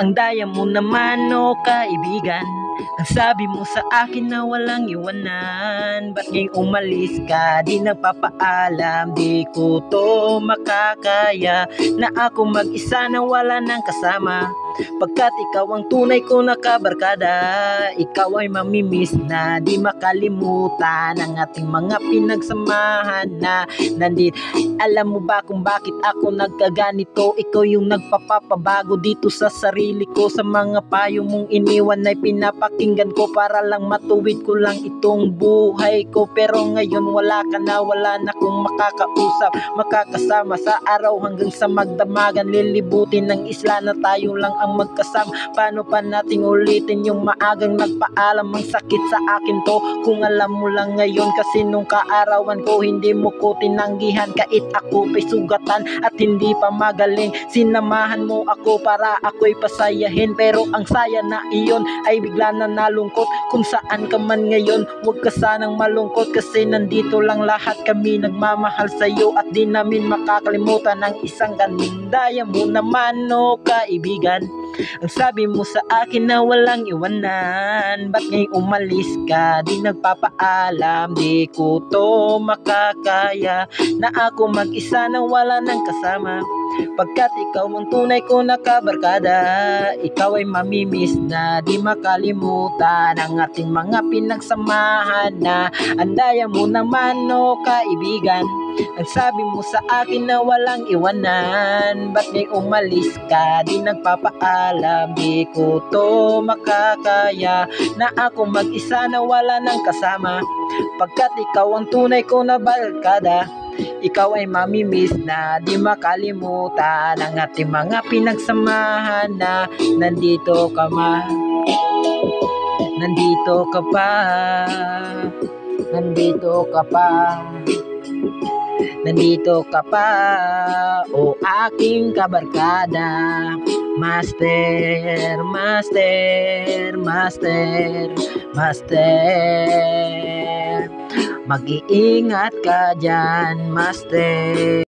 Ang daya mo naman o kaibigan, ang sabi mo sa akin na walang iwanan. Ba't ngayong umalis ka, di nagpapaalam? Di ko to makakaya na ako mag-isa na wala nang kasama. Pagkat ikaw ang tunay ko na kabarkada, ikaw ay mamimiss na di makalimutan ang ating mga pinagsamahan na nandito. Alam mo ba kung bakit ako nagkaganito? Ikaw yung nagpapabago dito sa sarili ko. Sa mga payo mong iniwan ay pinapakinggan ko para lang matuwid ko lang itong buhay ko. Pero ngayon wala ka na, wala na kong makakausap, makakasama sa araw hanggang sa magdamagan. Lilibutin ng isla na tayo lang ang magkasama. Paano pa nating ulitin yung maagang nagpaalam? Ang sakit sa akin to, kung alam mo lang ngayon. Kasi nung kaarawan ko hindi mo ko tinanggihan. Kahit ako pa'y sugatan at hindi pa magaling, sinamahan mo ako para ako'y pasayahin. Pero ang saya na iyon ay bigla na nalungkot. Kung saan ka man ngayon, huwag ka sanang malungkot. Kasi nandito lang lahat kami nagmamahal sa'yo, at di namin makakalimutan ang isang gandaya mo naman o kaibigan. Ang sabi mo sa akin na walang iwanan. Ba't ngayong umalis ka, di nagpapaalam? Di ko to makakaya na ako mag-isa na wala nang kasama. Pagkat ikaw ang tunay ko na kabarkada, ikaw ay mamimiss na di makalimutan ang ating mga pinagsamahan na andaya mo naman o kaibigan. Ang sabi mo sa akin na walang iwanan. Ba't ngayong umalis ka, di nagpapaalam? Di ko to makakaya na ako mag-isa na wala nang kasama. Pagkat ikaw ang tunay ko na barkada, ikaw ay mamimiss na di makalimutan ang ating mga pinagsamahan na nandito ka pa, nandito ka pa, nandito ka pa, nandito ka pa, o aking kabarkada. Master, master, master, master, mag-iingat ka dyan, master.